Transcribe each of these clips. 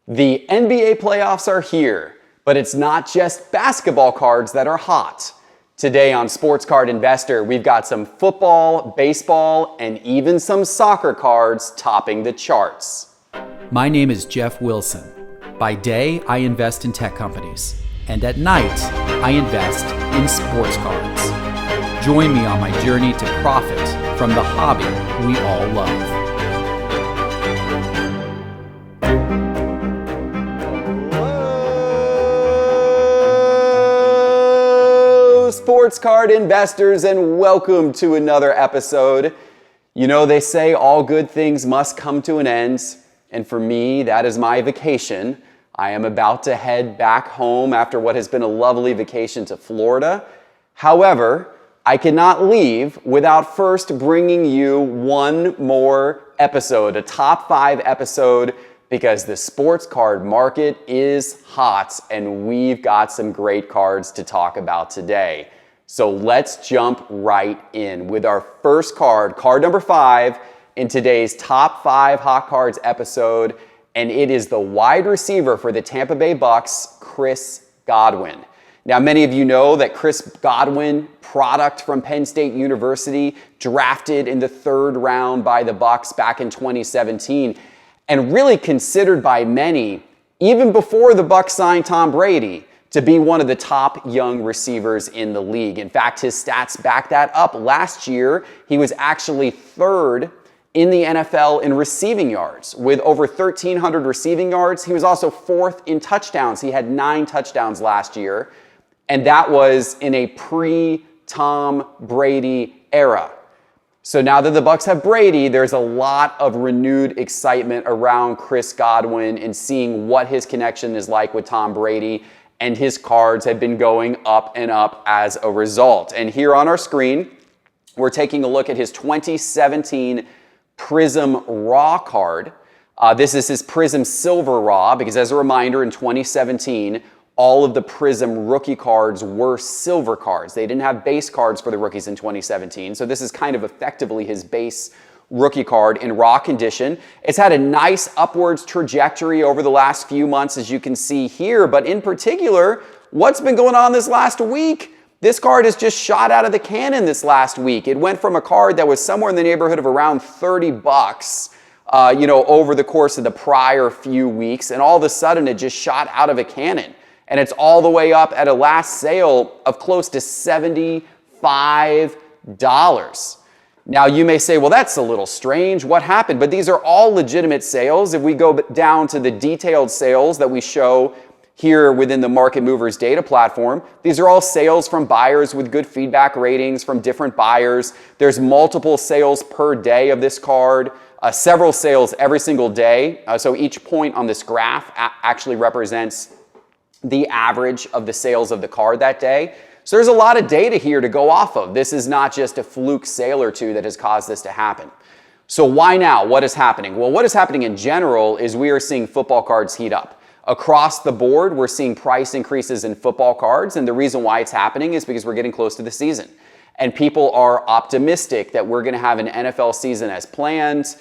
The NBA playoffs are here, but it's not just basketball cards that are hot. Today on Sports Card Investor, we've got some football, baseball, and even some soccer cards topping the charts. My name is Jeff Wilson. By day, I invest in tech companies, and at night, I invest in sports cards. Join me on my journey to profit from the hobby we all love. Sports card investors, and welcome to another episode. You know, they say all good things must come to an end, and for me, that is my vacation. I am about to head back home after what has been a lovely vacation to Florida. However, I cannot leave without first bringing you one more episode, a top 5 episode, because the sports card market is hot and we've got some great cards to talk about today. So let's jump right in with our first card, card number 5 in today's top 5 hot cards episode, and it is the wide receiver for the Tampa Bay Bucks, Chris Godwin. Now, many of you know that Chris Godwin, product from Penn State University, drafted in the 3rd round by the Bucks back in 2017, and really considered by many, even before the Bucks signed Tom Brady, to be one of the top young receivers in the league. In fact, his stats back that up. Last year, he was actually 3rd in the NFL in receiving yards with over 1,300 receiving yards. He was also 4th in touchdowns. He had 9 touchdowns last year, and that was in a pre-Tom Brady era. So now that the Bucks have Brady, there's a lot of renewed excitement around Chris Godwin and seeing what his connection is like with Tom Brady, and his cards have been going up and up as a result. And here on our screen, we're taking a look at his 2017 Prism Raw card. This is his Prism Silver Raw, because as a reminder, in 2017, all of the Prism rookie cards were silver cards. They didn't have base cards for the rookies in 2017. So this is kind of effectively his base rookie card in raw condition. It's had a nice upwards trajectory over the last few months, as you can see here. But in particular, what's been going on this last week? This card has just shot out of the cannon this last week. It went from a card that was somewhere in the neighborhood of around $30, over the course of the prior few weeks. And all of a sudden, it just shot out of a cannon. And it's all the way up at a last sale of close to $75. Now, you may say, well, that's a little strange. What happened? But these are all legitimate sales. If we go down to the detailed sales that we show here within the Market Movers data platform, these are all sales from buyers with good feedback ratings from different buyers. There's multiple sales per day of this card, several sales every single day. So each point on this graph actually represents the average of the sales of the card that day. So there's a lot of data here to go off of. This is not just a fluke sale or two that has caused this to happen. So why now? What is happening? Well, what is happening in general is we are seeing football cards heat up. Across the board, we're seeing price increases in football cards, and the reason why it's happening is because we're getting close to the season. And people are optimistic that we're going to have an NFL season as planned.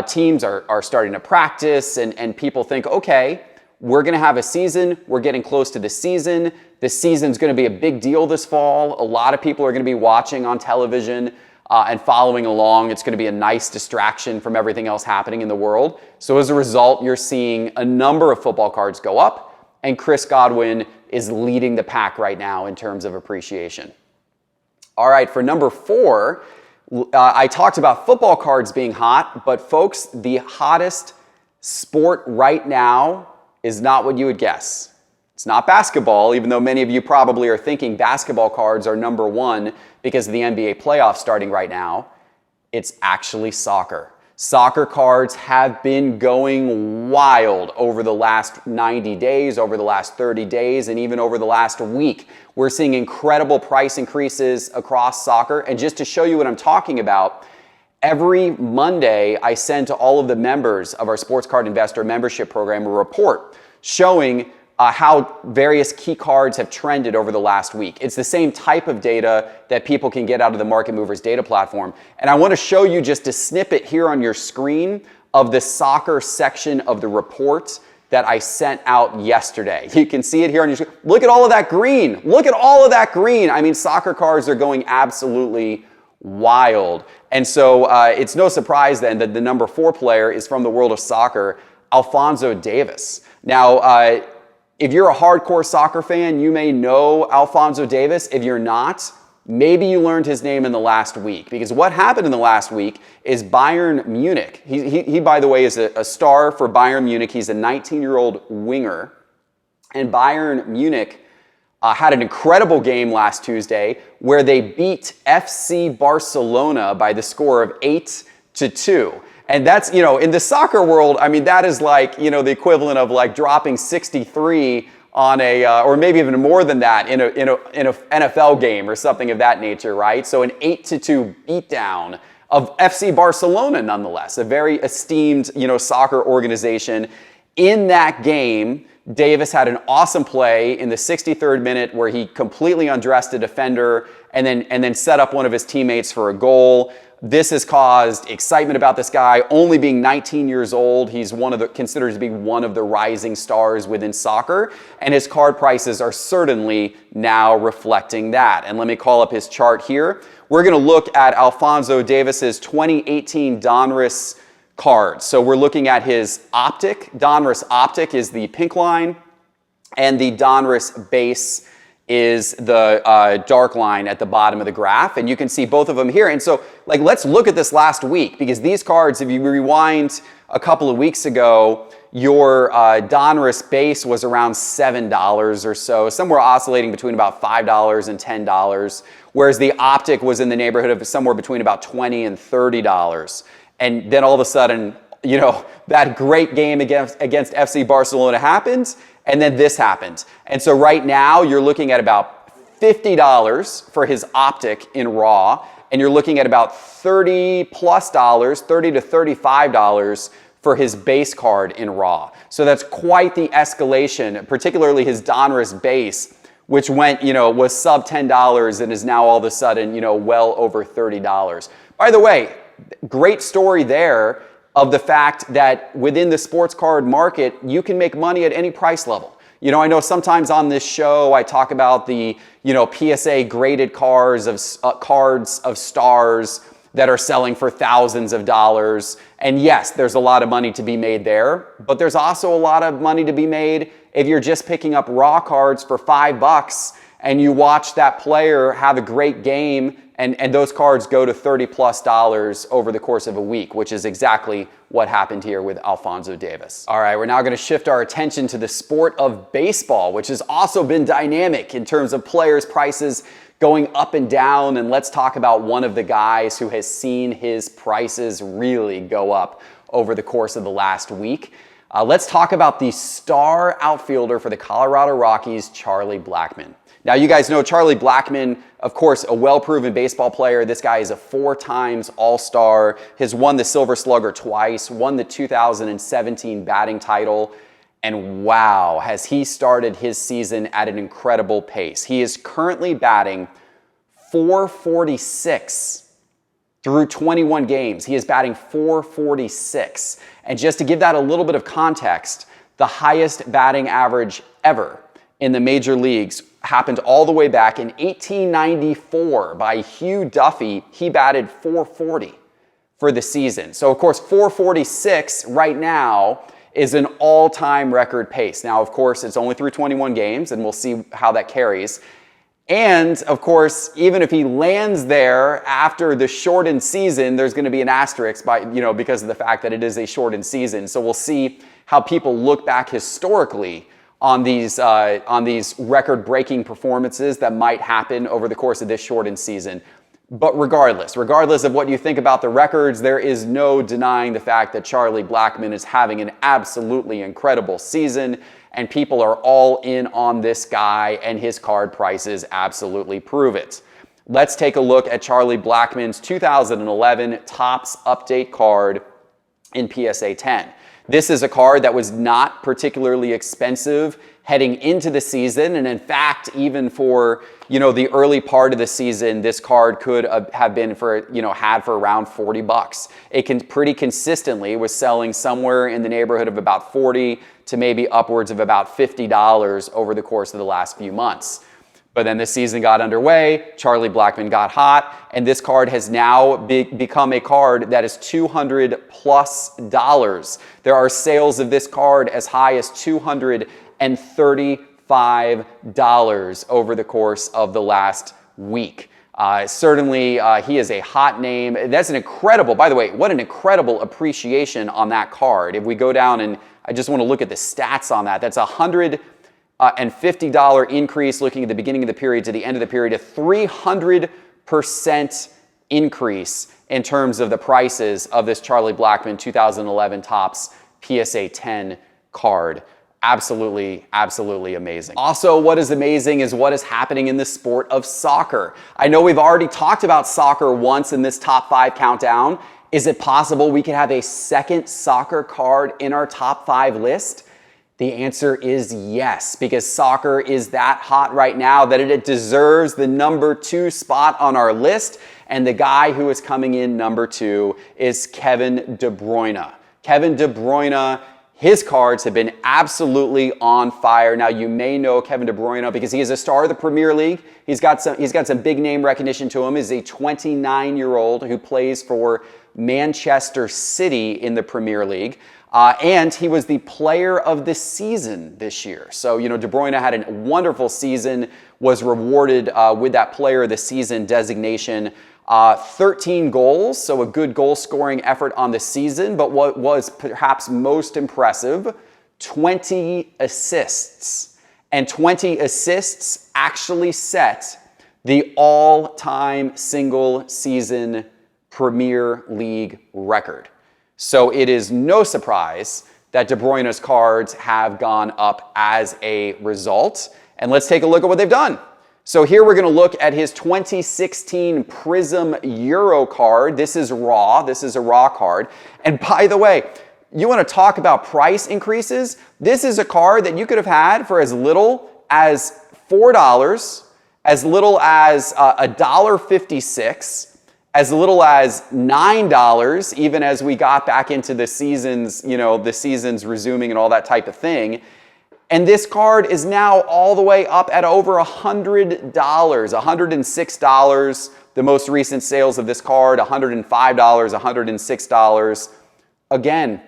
Teams are starting to practice, and people think, okay, we're going to have a season. We're getting close to the season. The season's going to be a big deal this fall. A lot of people are going to be watching on television and following along. It's going to be a nice distraction from everything else happening in the world. So as a result, you're seeing a number of football cards go up, and Chris Godwin is leading the pack right now in terms of appreciation. All right, for number 4, I talked about football cards being hot, but folks, the hottest sport right now is not what you would guess. It's not basketball, even though many of you probably are thinking basketball cards are number 1 because of the NBA playoffs starting right now. It's actually soccer. Soccer cards have been going wild over the last 90 days, over the last 30 days, and even over the last week. We're seeing incredible price increases across soccer. And just to show you what I'm talking about, every Monday, I send to all of the members of our Sports Card Investor membership program a report showing how various key cards have trended over the last week. It's the same type of data that people can get out of the Market Movers data platform. And I want to show you just a snippet here on your screen of the soccer section of the report. that I sent out yesterday. You can see it here on your screen. Look at all of that green. Look at all of that green. I mean, soccer cards are going absolutely wild. And so it's no surprise then that the number 4 player is from the world of soccer, Alfonso Davis. Now, if you're a hardcore soccer fan, you may know Alfonso Davis. If you're not, maybe you learned his name in the last week, because what happened in the last week is Bayern Munich. He by the way, is a star for Bayern Munich. He's a 19-year-old winger. And Bayern Munich had an incredible game last Tuesday where they beat FC Barcelona by the score of 8-2. And that's, in the soccer world, I mean, that is like, the equivalent of like dropping 63 on or maybe even more than that in a NFL game or something of that nature, right? So an 8-2 beatdown of FC Barcelona, nonetheless, a very esteemed, soccer organization. In that game, Davis had an awesome play in the 63rd minute where he completely undressed a defender and then set up one of his teammates for a goal. This has caused excitement about this guy. Only being 19 years old, he's considered to be one of the rising stars within soccer, and his card prices are certainly now reflecting that. And let me call up his chart here. We're going to look at Alfonso Davis's 2018 Donruss cards. So we're looking at his Optic. Donruss Optic is the pink line, and the Donruss base is the dark line at the bottom of the graph, and you can see both of them here. And so, let's look at this last week, because these cards, if you rewind a couple of weeks ago, your Donruss base was around $7 or so, somewhere oscillating between about $5 and $10, whereas the Optic was in the neighborhood of somewhere between about $20 and $30. And then all of a sudden, that great game against FC Barcelona happened, and then this happened. And so right now, you're looking at about $50 for his Optic in raw, and you're looking at about $30+ $30 to $35 for his base card in raw. So that's quite the escalation, particularly his Donruss base, which went, was sub $10 and is now all of a sudden, well over $30. By the way, great story there of the fact that within the sports card market, you can make money at any price level. I know sometimes on this show, I talk about the, PSA graded cards of stars that are selling for thousands of dollars. And yes, there's a lot of money to be made there, but there's also a lot of money to be made if you're just picking up raw cards for $5 and you watch that player have a great game and those cards go to $30+ over the course of a week, which is exactly what happened here with Alfonso Davis. All right, we're now going to shift our attention to the sport of baseball, which has also been dynamic in terms of players' prices going up and down. And let's talk about one of the guys who has seen his prices really go up over the course of the last week. Let's talk about the star outfielder for the Colorado Rockies, Charlie Blackmon. Now, you guys know Charlie Blackmon, of course, a well-proven baseball player. This guy is a 4-time All-Star, has won the Silver Slugger twice, won the 2017 batting title, and wow, has he started his season at an incredible pace. He is currently batting .446 through 21 games. He is batting .446. And just to give that a little bit of context, the highest batting average ever in the major leagues happened all the way back in 1894 by Hugh Duffy. He batted .440 for the season. So, of course, .446 right now is an all-time record pace. Now, of course, it's only through 21 games, and we'll see how that carries. And, of course, even if he lands there after the shortened season, there's going to be an asterisk because of the fact that it is a shortened season. So we'll see how people look back historically on these record-breaking performances that might happen over the course of this shortened season. But regardless of what you think about the records, there is no denying the fact that Charlie Blackmon is having an absolutely incredible season, and people are all in on this guy, and his card prices absolutely prove it. Let's take a look at Charlie Blackmon's 2011 Topps Update card in PSA 10. This is a card that was not particularly expensive heading into the season, and in fact, even for the early part of the season, this card could have been had for around $40. It pretty consistently was selling somewhere in the neighborhood of about $40 to maybe upwards of about $50 over the course of the last few months. But then the season got underway, Charlie Blackmon got hot, and this card has now become a card that is $200+ There are sales of this card as high as $235 over the course of the last week. Certainly, he is a hot name. That's an incredible, by the way, what an incredible appreciation on that card. If we go down and I just want to look at the stats on that, that's $150 increase looking at the beginning of the period to the end of the period, a 300% increase in terms of the prices of this Charlie Blackmon 2011 Topps PSA 10 card. Absolutely, absolutely amazing. Also, what is amazing is what is happening in the sport of soccer. I know we've already talked about soccer once in this top 5 countdown. Is it possible we could have a second soccer card in our top 5 list? The answer is yes, because soccer is that hot right now that it deserves the number 2 spot on our list. And the guy who is coming in number 2 is Kevin De Bruyne. Kevin De Bruyne, his cards have been absolutely on fire. Now, you may know Kevin De Bruyne because he is a star of the Premier League. He's got some big name recognition to him. He's a 29-year-old who plays for Manchester City in the Premier League. And he was the player of the season this year. So, De Bruyne had a wonderful season, was rewarded with that player of the season designation. 13 goals, so a good goal-scoring effort on the season, but what was perhaps most impressive, 20 assists. And 20 assists actually set the all-time single-season Premier League record. So it is no surprise that De Bruyne's cards have gone up as a result. And let's take a look at what they've done. So here we're going to look at his 2016 Prism Euro card. This is raw. This is a raw card. And by the way, you want to talk about price increases? This is a card that you could have had for as little as $4, as little as $1.56, as little as $9, even as we got back into the seasons, the seasons resuming and all that type of thing. And this card is now all the way up at over $100, $106. The most recent sales of this card, $105, $106. Again,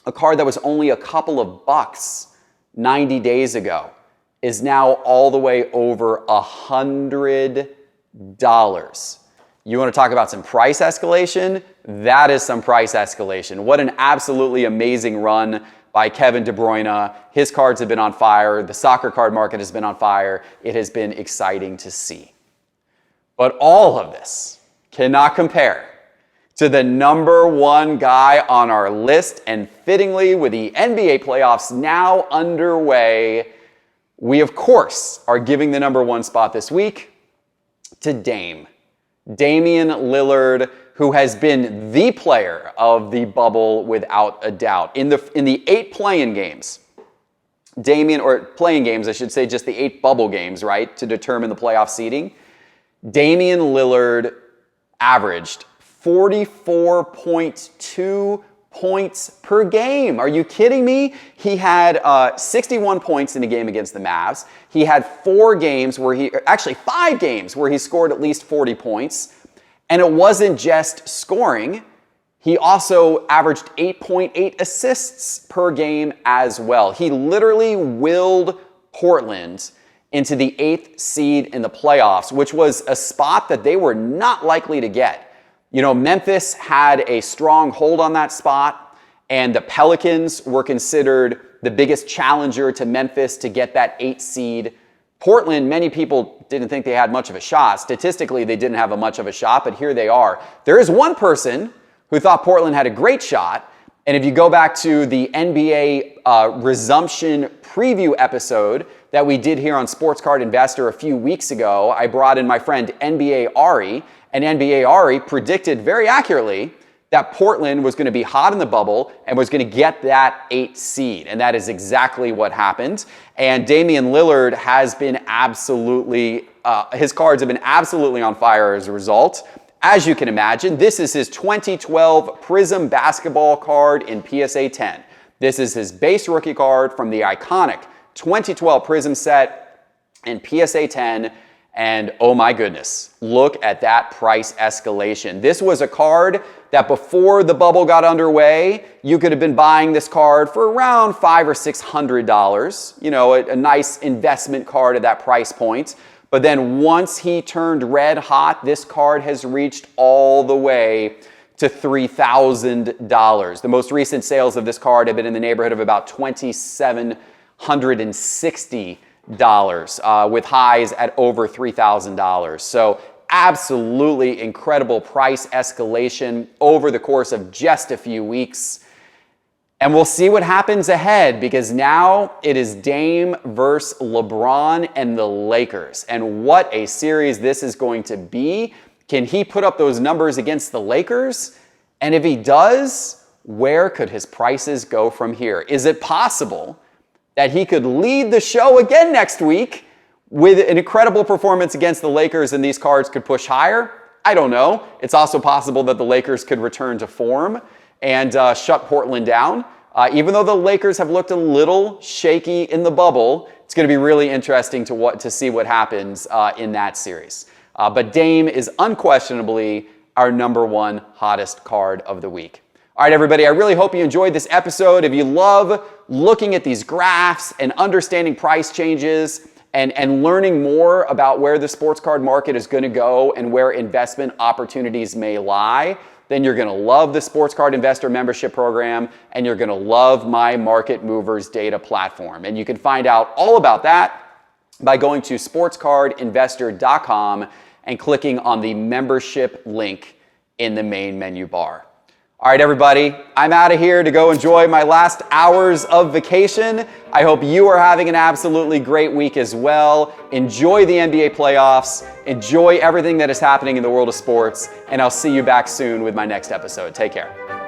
a card that was only a couple of bucks 90 days ago is now all the way over $100. You want to talk about some price escalation? That is some price escalation. What an absolutely amazing run by Kevin De Bruyne. His cards have been on fire. The soccer card market has been on fire. It has been exciting to see. But all of this cannot compare to the number 1 guy on our list. And fittingly, with the NBA playoffs now underway, we, of course, are giving the number 1 spot this week to Damian Lillard, who has been the player of the bubble without a doubt. In the 8 play-in games, playing games, I should say, just the 8 bubble games, right, to determine the playoff seeding, Damian Lillard averaged 44.2 points per game. Are you kidding me? He had 61 points in a game against the Mavs. He had 5 games where he scored at least 40 points. And it wasn't just scoring. He also averaged 8.8 assists per game as well. He literally willed Portland into the 8th seed in the playoffs, which was a spot that they were not likely to get. Memphis had a strong hold on that spot, and the Pelicans were considered the biggest challenger to Memphis to get that 8th seed. Portland, many people didn't think they had much of a shot. Statistically, they didn't have much of a shot, but here they are. There is one person who thought Portland had a great shot, and if you go back to the NBA resumption preview episode that we did here on Sports Card Investor a few weeks ago, I brought in my friend NBA Ari, and NBA Ari predicted very accurately that Portland was going to be hot in the bubble and was going to get that 8th seed. And that is exactly what happened. And Damian Lillard has been his cards have been absolutely on fire as a result. As you can imagine, this is his 2012 Prism basketball card in PSA 10. This is his base rookie card from the iconic 2012 Prism set and PSA 10. And oh my goodness, look at that price escalation. This was a card that before the bubble got underway, you could have been buying this card for around $500 or $600. You know, a nice investment card at that price point. But then once he turned red hot, this card has reached all the way to $3,000. The most recent sales of this card have been in the neighborhood of about $2,760. With highs at over $3,000. So absolutely incredible price escalation over the course of just a few weeks. And we'll see what happens ahead, because now it is Dame versus LeBron and the Lakers. And what a series this is going to be. Can he put up those numbers against the Lakers? And if he does, where could his prices go from here? Is it possible that he could lead the show again next week with an incredible performance against the Lakers and these cards could push higher? I don't know. It's also possible that the Lakers could return to form and shut Portland down. Even though the Lakers have looked a little shaky in the bubble, it's going to be really interesting to see what happens in that series. But Dame is unquestionably our number one hottest card of the week. All right, everybody, I really hope you enjoyed this episode. If you love looking at these graphs and understanding price changes and learning more about where the sports card market is going to go and where investment opportunities may lie, then you're going to love the Sports Card Investor Membership Program, and you're going to love my Market Movers data platform. And you can find out all about that by going to sportscardinvestor.com and clicking on the membership link in the main menu bar. All right, everybody, I'm out of here to go enjoy my last hours of vacation. I hope you are having an absolutely great week as well. Enjoy the NBA playoffs. Enjoy everything that is happening in the world of sports. And I'll see you back soon with my next episode. Take care.